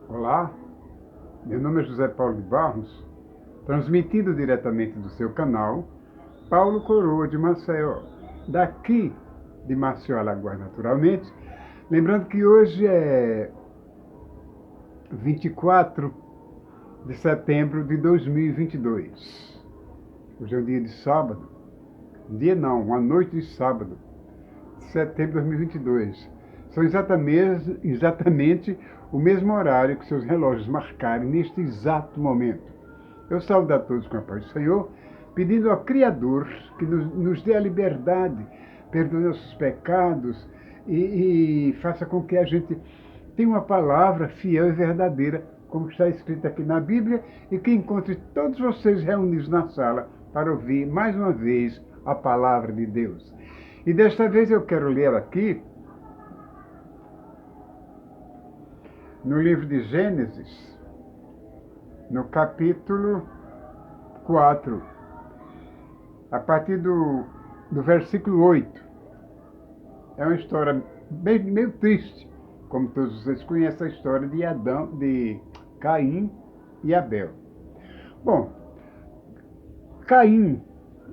Olá, meu nome é José Paulo de Barros, transmitindo diretamente do seu canal Paulo Coroa de Maceió, daqui de Maceió, Alagoas, naturalmente. Lembrando que hoje é 24 de setembro de 2022. Hoje é um dia de sábado, uma noite de sábado, de setembro de 2022. São exatamente o mesmo horário que seus relógios marcarem neste exato momento. Eu saúdo a todos com a paz do Senhor, pedindo ao Criador que nos dê a liberdade, perdoe nossos pecados e faça com que a gente tenha uma palavra fiel e verdadeira, como está escrito aqui na Bíblia, e que encontre todos vocês reunidos na sala para ouvir mais uma vez a palavra de Deus. E desta vez eu quero ler aqui no livro de Gênesis, no capítulo 4, a partir do versículo 8. É uma história meio triste, como todos vocês conhecem a história de Caim e Abel. Bom, Caim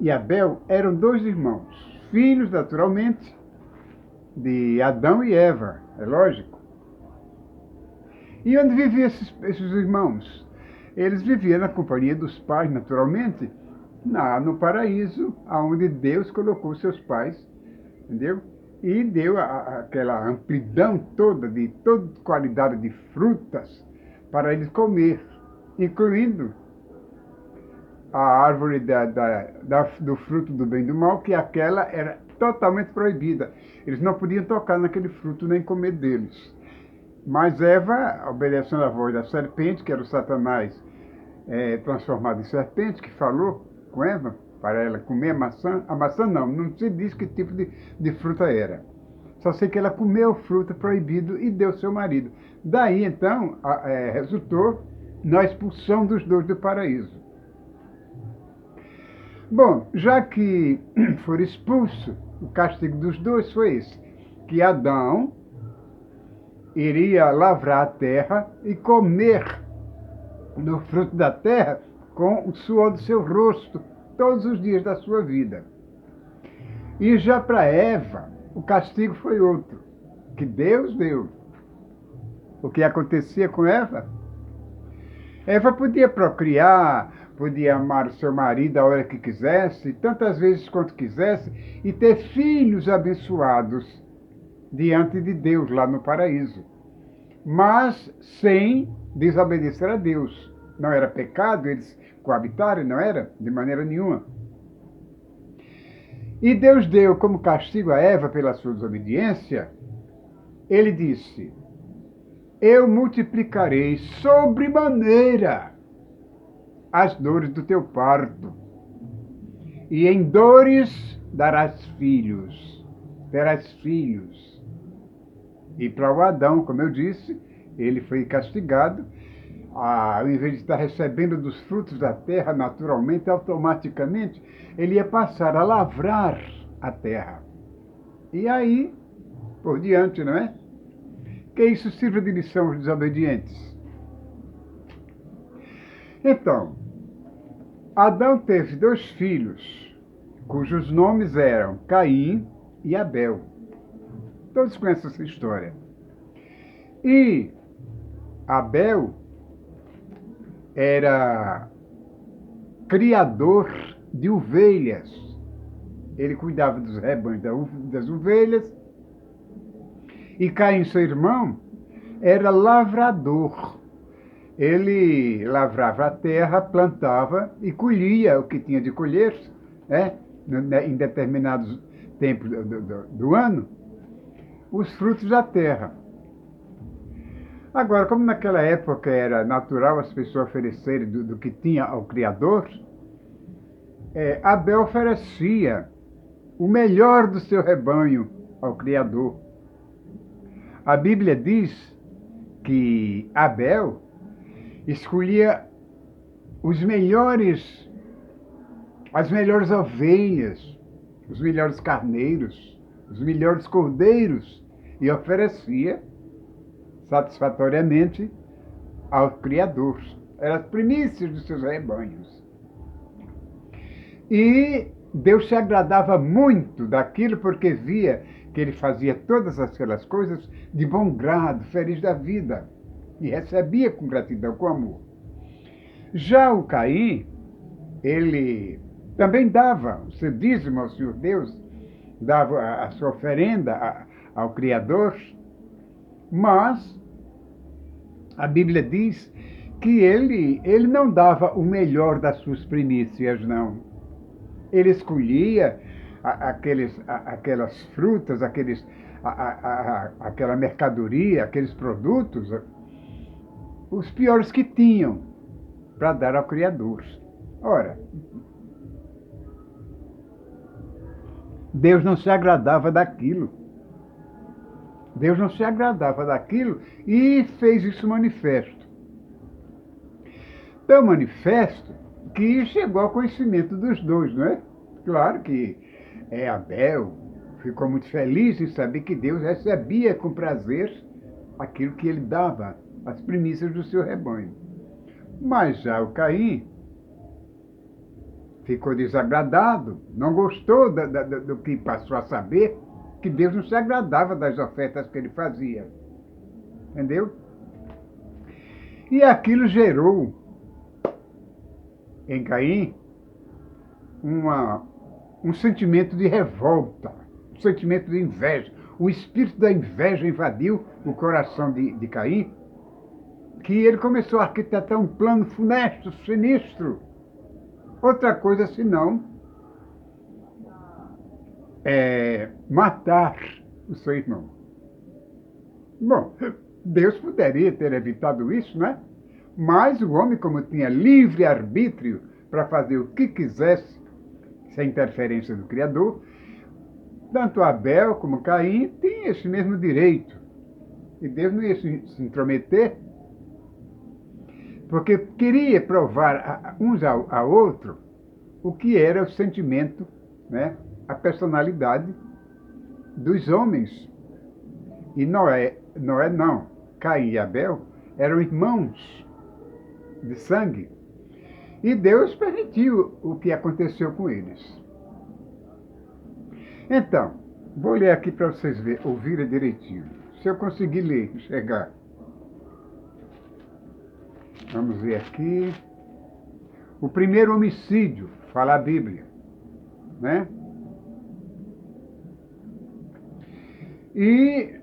e Abel eram dois irmãos, filhos, naturalmente, de Adão e Eva, é lógico. E onde viviam esses irmãos? Eles viviam na companhia dos pais, naturalmente, no paraíso, onde Deus colocou seus pais, entendeu? E deu aquela amplidão toda, de toda qualidade de frutas para eles comer, incluindo a árvore do fruto do bem e do mal, que aquela era totalmente proibida. Eles não podiam tocar naquele fruto nem comer deles. Mas Eva, obedecendo a voz da serpente, que era o Satanás transformado em serpente, que falou com Eva para ela comer a maçã não se diz que tipo de fruta era. Só sei que ela comeu o fruto proibido e deu seu marido. Daí, então, resultou na expulsão dos dois do paraíso. Bom, já que foram expulsos, o castigo dos dois foi esse, que Adão iria lavrar a terra e comer do fruto da terra com o suor do seu rosto todos os dias da sua vida. E já para Eva, o castigo foi outro, que Deus deu. O que acontecia com Eva? Eva podia procriar, podia amar o seu marido a hora que quisesse, tantas vezes quanto quisesse, e ter filhos abençoados diante de Deus lá no paraíso, mas sem desobedecer a Deus. Não era pecado eles coabitarem, não era? De maneira nenhuma. E Deus deu como castigo a Eva pela sua desobediência, ele disse: eu multiplicarei sobremaneira as dores do teu parto, e em dores terás filhos. E para o Adão, como eu disse, ele foi castigado, ao invés de estar recebendo dos frutos da terra naturalmente, automaticamente, ele ia passar a lavrar a terra. E aí, por diante, não é? Que isso sirva de lição aos desobedientes. Então, Adão teve dois filhos, cujos nomes eram Caim e Abel. Todos conhecem essa história. E Abel era criador de ovelhas. Ele cuidava dos rebanhos das ovelhas. E Caim, seu irmão, era lavrador. Ele lavrava a terra, plantava e colhia o que tinha de colher, em determinados tempos do ano, os frutos da terra. Agora, como naquela época era natural as pessoas oferecerem do que tinha ao Criador, Abel oferecia o melhor do seu rebanho ao Criador. A Bíblia diz que Abel escolhia as melhores ovelhas, os melhores carneiros, os melhores cordeiros, e oferecia satisfatoriamente ao Criador. Eram as primícias dos seus rebanhos. E Deus se agradava muito daquilo porque via que ele fazia todas aquelas coisas de bom grado, feliz da vida. E recebia com gratidão, com amor. Já o Caim, ele também dava o seu dízimo ao Senhor Deus, dava a sua oferenda ao Criador, mas a Bíblia diz que ele não dava o melhor das suas primícias, não. Ele escolhia aquelas frutas, aquela mercadoria, aqueles produtos, os piores que tinham, para dar ao Criador. Ora, Deus não se agradava daquilo. Deus não se agradava daquilo e fez isso manifesto. Tão manifesto que chegou ao conhecimento dos dois, não é? Claro que Abel ficou muito feliz em saber que Deus recebia com prazer aquilo que ele dava, as primícias do seu rebanho. Mas já o Caim ficou desagradado, não gostou do que passou a saber, que Deus não se agradava das ofertas que ele fazia. Entendeu? E aquilo gerou em Caim um sentimento de revolta, um sentimento de inveja. O espírito da inveja invadiu o coração de Caim, que ele começou a arquitetar um plano funesto, sinistro. Outra coisa senão matar o seu irmão. Bom, Deus poderia ter evitado isso, né? Mas o homem, como tinha livre arbítrio para fazer o que quisesse, sem interferência do Criador, tanto Abel como Caim tinham esse mesmo direito. E Deus não ia se intrometer, porque queria provar uns ao outro o que era o sentimento, né? A personalidade dos homens. E Noé não, Caim e Abel eram irmãos de sangue. E Deus permitiu o que aconteceu com eles. Então, vou ler aqui para vocês ouvirem direitinho. Se eu conseguir ler, enxergar. Vamos ver aqui. O primeiro homicídio, fala a Bíblia, né? E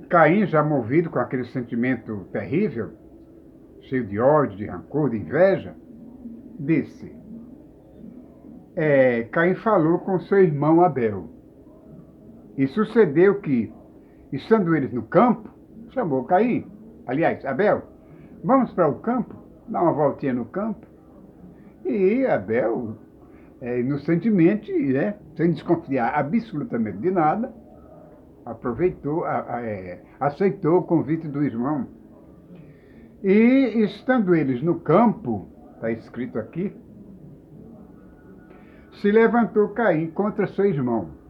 Caim, já movido com aquele sentimento terrível, cheio de ódio, de rancor, de inveja, disse: Caim falou com seu irmão Abel. E sucedeu que, estando eles no campo, chamou Caim. Aliás, Abel, vamos para o campo, dar uma voltinha no campo. E Abel, inocentemente, né, sem desconfiar absolutamente de nada, aproveitou, aceitou o convite do irmão. E estando eles no campo, está escrito aqui, se levantou Caim contra seu irmão.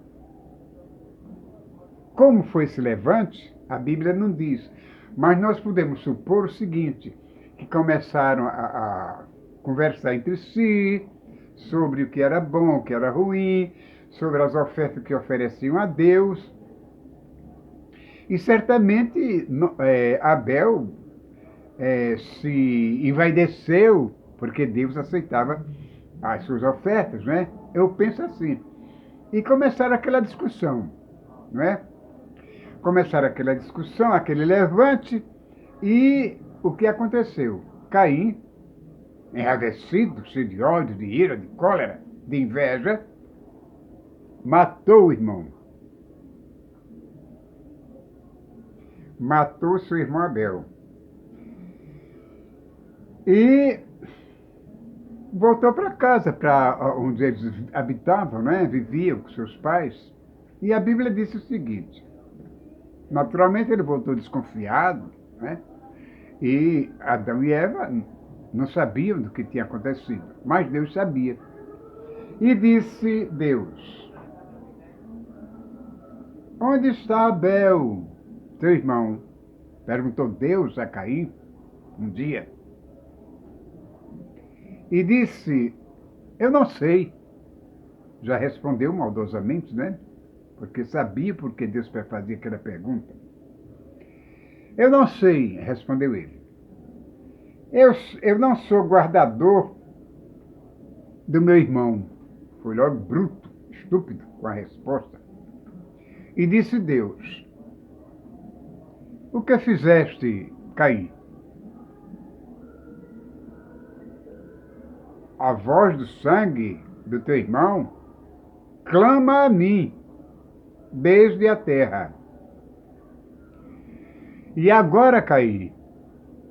Como foi esse levante, a Bíblia não diz, mas nós podemos supor o seguinte, que começaram a conversar entre si sobre o que era bom, o que era ruim, sobre as ofertas que ofereciam a Deus. E certamente Abel se envaideceu, porque Deus aceitava as suas ofertas, né? Eu penso assim. E começaram aquela discussão, não é? Começaram aquela discussão, aquele levante, e o que aconteceu? Caim, enraivecido, cheio de ódio, de ira, de cólera, de inveja, matou o irmão. Matou seu irmão Abel. E voltou para casa, para onde eles habitavam, né? Viviam com seus pais. E a Bíblia disse o seguinte: naturalmente ele voltou desconfiado, né? E Adão e Eva não sabiam do que tinha acontecido, mas Deus sabia. E disse Deus: onde está Abel, teu irmão? Perguntou Deus a Caim. um dia, e disse, eu não sei. Já respondeu maldosamente, né? Porque sabia porque Deus fazia aquela pergunta. Eu não sei, respondeu ele. Eu não sou guardador do meu irmão. Foi logo bruto, estúpido com a resposta. E disse Deus, o que fizeste, Caim? A voz do sangue do teu irmão clama a mim desde a terra. E agora, Caim,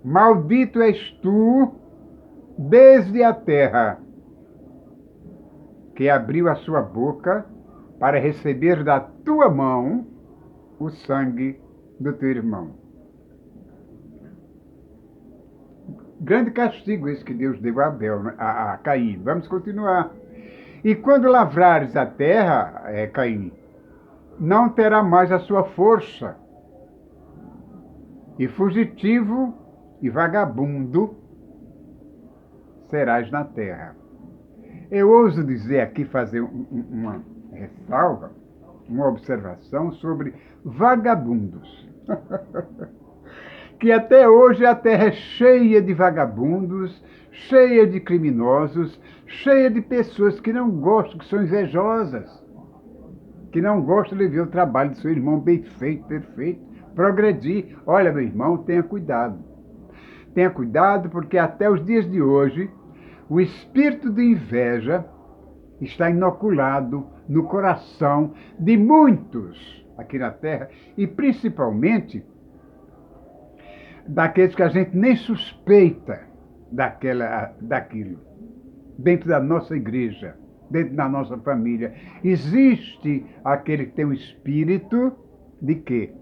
maldito és tu desde a terra, que abriu a sua boca para receber da tua mão o sangue do teu irmão. Grande castigo esse que Deus deu a Abel, a Caim. Vamos continuar. E quando lavrares a terra, Caim, não terá mais a sua força. E fugitivo e vagabundo serás na terra. Eu ouso dizer aqui, fazer uma ressalva, uma observação sobre vagabundos. Que até hoje a terra é cheia de vagabundos, cheia de criminosos, cheia de pessoas que não gostam, que são invejosas, que não gostam de ver o trabalho do seu irmão bem feito, perfeito, progredir. Olha, meu irmão, tenha cuidado. Tenha cuidado, porque até os dias de hoje, o espírito de inveja está inoculado no coração de muitos aqui na Terra, e principalmente daqueles que a gente nem suspeita daquilo. Dentro da nossa igreja, dentro da nossa família, existe aquele que tem um espírito de quê?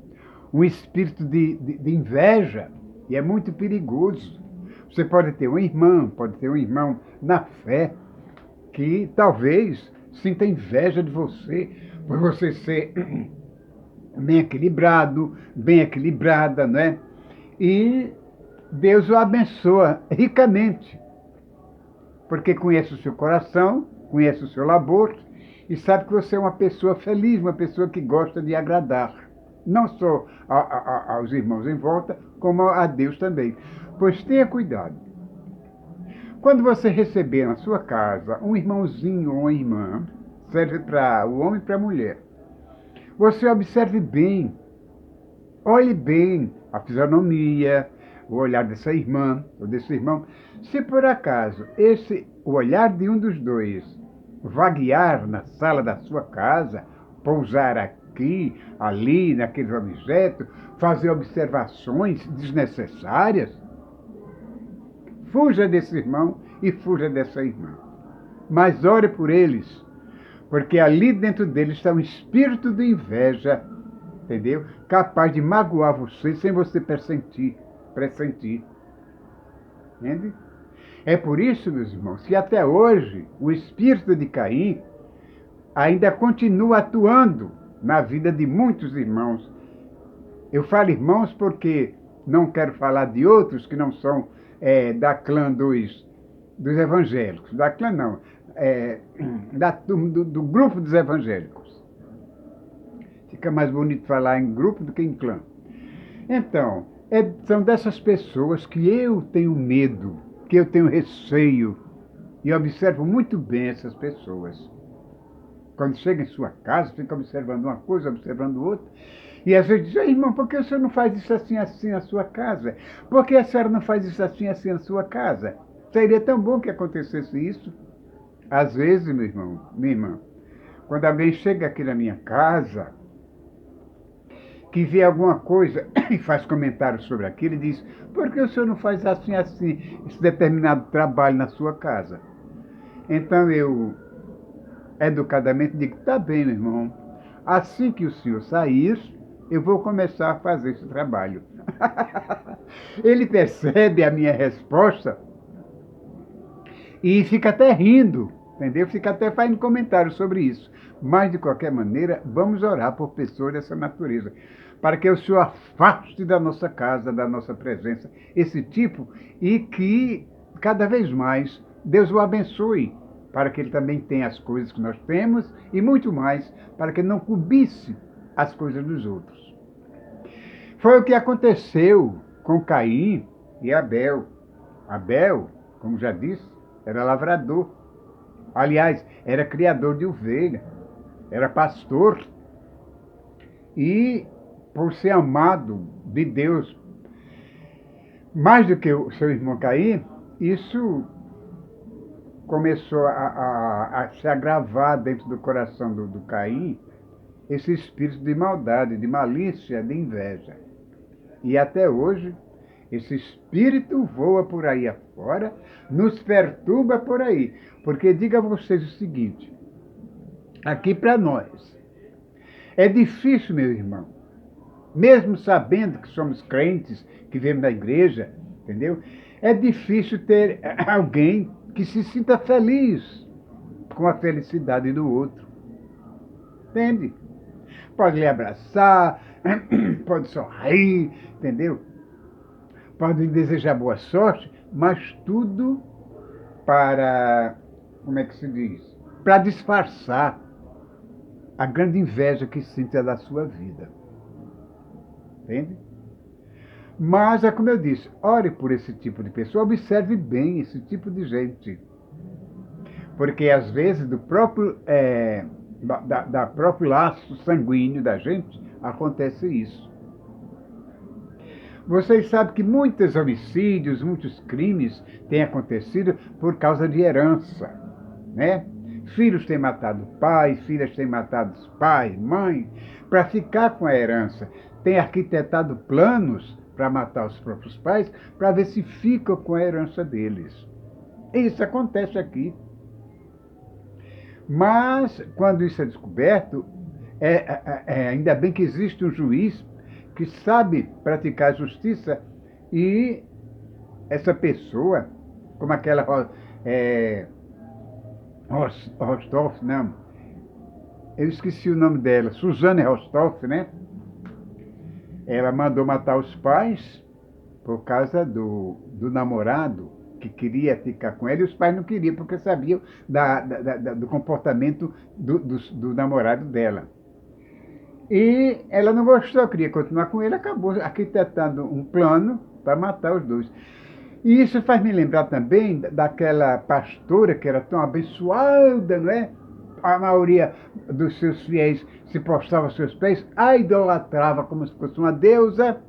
Um espírito de inveja, e é muito perigoso. Você pode ter uma irmã, pode ter um irmão na fé, que talvez sinta inveja de você, por você ser bem equilibrado, bem equilibrada, né? E Deus o abençoa ricamente, porque conhece o seu coração, conhece o seu labor e sabe que você é uma pessoa feliz, uma pessoa que gosta de agradar, não só aos irmãos em volta, como a Deus também. Pois tenha cuidado. Quando você receber na sua casa um irmãozinho ou uma irmã, serve para o homem e para a mulher, você observe bem, olhe bem a fisionomia, o olhar dessa irmã ou desse irmão. Se por acaso o olhar de um dos dois vaguear na sala da sua casa, pousar aqui, ali, naqueles objetos, fazer observações desnecessárias, fuja desse irmão e fuja dessa irmã. Mas ore por eles, porque ali dentro deles está um espírito de inveja, entendeu? Capaz de magoar você sem você pressentir. Entende? É por isso, meus irmãos, que até hoje o espírito de Caim ainda continua atuando na vida de muitos irmãos. Eu falo irmãos porque não quero falar de outros que não são da clã dos evangélicos. Da clã não, do grupo dos evangélicos. Fica mais bonito falar em grupo do que em clã. Então, são dessas pessoas que eu tenho medo, que eu tenho receio, e observo muito bem essas pessoas. Quando chega em sua casa, fica observando uma coisa, observando outra, e às vezes diz, irmão, por que o senhor não faz isso assim, assim na sua casa? Por que a senhora não faz isso assim, assim na sua casa? Seria tão bom que acontecesse isso. Às vezes, meu irmão, minha irmã, quando alguém chega aqui na minha casa, que vê alguma coisa e faz comentário sobre aquilo e diz, por que o senhor não faz assim, assim, esse determinado trabalho na sua casa? Então eu, educadamente, digo, tá bem, meu irmão, assim que o senhor sair, eu vou começar a fazer esse trabalho. Ele percebe a minha resposta e fica até rindo, entendeu? Fica até fazendo comentário sobre isso. Mas, de qualquer maneira, vamos orar por pessoas dessa natureza. para que o Senhor afaste da nossa casa, da nossa presença, esse tipo, e que cada vez mais Deus o abençoe, para que ele também tenha as coisas que nós temos e muito mais, para que não cobice as coisas dos outros. Foi o que aconteceu com Caim e Abel. Abel, como já disse, era lavrador. Aliás, era criador de ovelha, era pastor. E, por ser amado de Deus mais do que o seu irmão Caim, isso começou a se agravar dentro do coração do Caim, esse espírito de maldade, de malícia, de inveja. E até hoje, esse espírito voa por aí afora, nos perturba por aí. Porque diga a vocês o seguinte, aqui para nós, é difícil, meu irmão, mesmo sabendo que somos crentes, que vivemos na igreja, entendeu? É difícil ter alguém que se sinta feliz com a felicidade do outro. Entende? Pode lhe abraçar, pode sorrir, entendeu? Pode lhe desejar boa sorte, mas tudo para, como é que se diz? Para disfarçar a grande inveja que sente da sua vida. Entende? Mas é como eu disse, ore por esse tipo de pessoa, observe bem esse tipo de gente. Porque às vezes do próprio, da próprio laço sanguíneo da gente acontece isso. Vocês sabem que muitos homicídios, muitos crimes têm acontecido por causa de herança, né? Filhos têm matado pai, filhas têm matado pai, mãe, para ficar com a herança. Têm arquitetado planos para matar os próprios pais, para ver se ficam com a herança deles. Isso acontece aqui. Mas, quando isso é descoberto, ainda bem que existe um juiz que sabe praticar justiça e essa pessoa, como aquela Rostoff, não, eu esqueci o nome dela, Suzane Rostoff, né? Ela mandou matar os pais por causa do namorado que queria ficar com ela, e os pais não queriam, porque sabiam do comportamento do namorado dela. E ela não gostou, queria continuar com ele, acabou arquitetando um plano para matar os dois. E isso faz me lembrar também daquela pastora que era tão abençoada, não é? A maioria dos seus fiéis se prostrava aos seus pés, a idolatrava como se fosse uma deusa,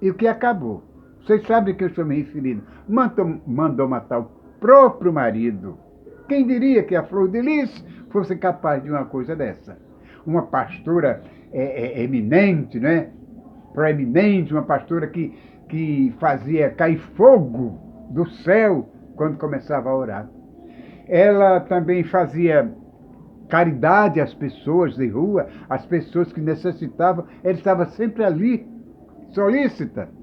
e o que acabou? Vocês sabem que eu estou me referindo. Mandou matar o próprio marido. Quem diria que a Flor de Lis fosse capaz de uma coisa dessa? Uma pastora eminente, né? Proeminente, uma pastora que fazia cair fogo do céu quando começava a orar. Ela também fazia caridade às pessoas de rua, às pessoas que necessitavam. Ela estava sempre ali, solícita.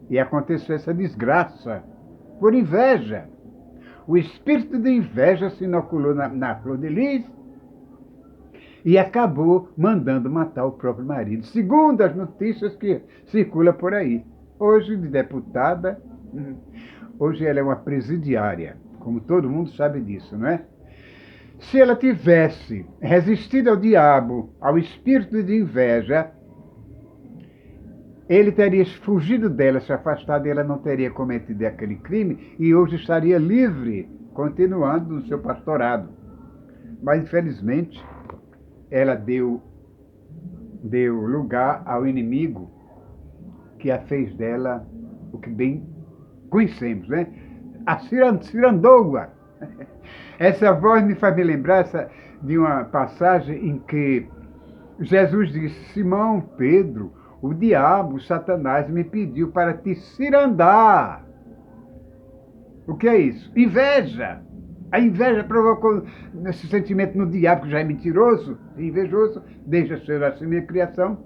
E aconteceu essa desgraça por inveja. O espírito de inveja se inoculou na Flor de Lis e acabou mandando matar o próprio marido, segundo as notícias que circulam por aí. Hoje, de deputada, hoje ela é uma presidiária, como todo mundo sabe disso, não é? Se ela tivesse resistido ao diabo, ao espírito de inveja, ele teria fugido dela, se afastado, e ela não teria cometido aquele crime e hoje estaria livre, continuando no seu pastorado. Mas, infelizmente, ela deu lugar ao inimigo que a fez dela o que bem conhecemos, né? A cirandoa. Essa voz me faz me lembrar de uma passagem em que Jesus disse: Simão, Pedro, o diabo, Satanás, me pediu para te cirandar. O que é isso? Inveja. A inveja provocou esse sentimento no diabo, que já é mentiroso, invejoso, desde ser assim minha criação.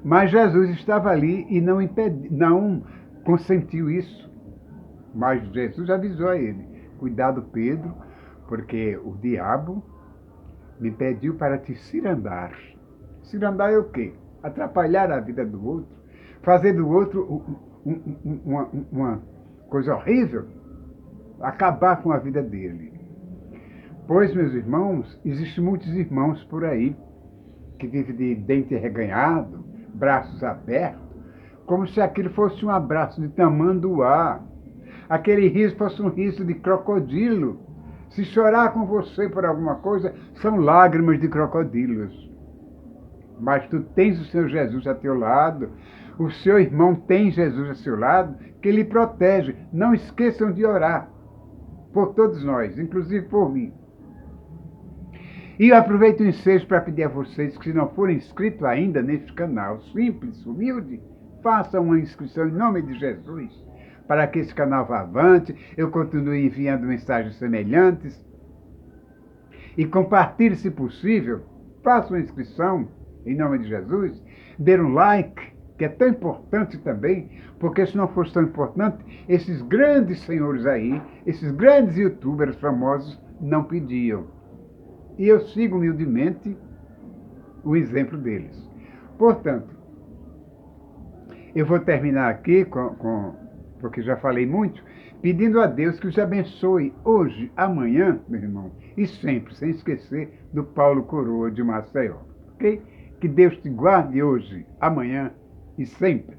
Mas Jesus estava ali e não consentiu isso. Mas Jesus avisou a ele: cuidado, Pedro, porque o diabo me pediu para te cirandar. Cirandar é o quê? atrapalhar a vida do outro, fazer do outro uma coisa horrível, acabar com a vida dele. Pois, meus irmãos, existem muitos irmãos por aí que vivem de dente reganhado, braços abertos, como se aquilo fosse um abraço de tamanduá, aquele riso fosse um riso de crocodilo. Se chorar com você por alguma coisa, são lágrimas de crocodilos. Mas tu tens o Senhor Jesus a teu lado, o seu irmão tem Jesus a seu lado, que lhe protege. Não esqueçam de orar por todos nós, inclusive por mim. E eu aproveito o ensejo para pedir a vocês que, se não forem inscritos ainda neste canal simples, humilde, façam uma inscrição em nome de Jesus, para que esse canal vá avante, eu continue enviando mensagens semelhantes. E compartilhe, se possível, faça uma inscrição em nome de Jesus, dê um like, que é tão importante também, porque se não fosse tão importante, esses grandes senhores aí, esses grandes youtubers famosos, não pediam. E eu sigo humildemente o exemplo deles. Portanto, eu vou terminar aqui, porque já falei muito, pedindo a Deus que os abençoe hoje, amanhã, meu irmão, e sempre, sem esquecer do Paulo Coroa de Maceió. Ok? Que Deus te guarde hoje, amanhã e sempre.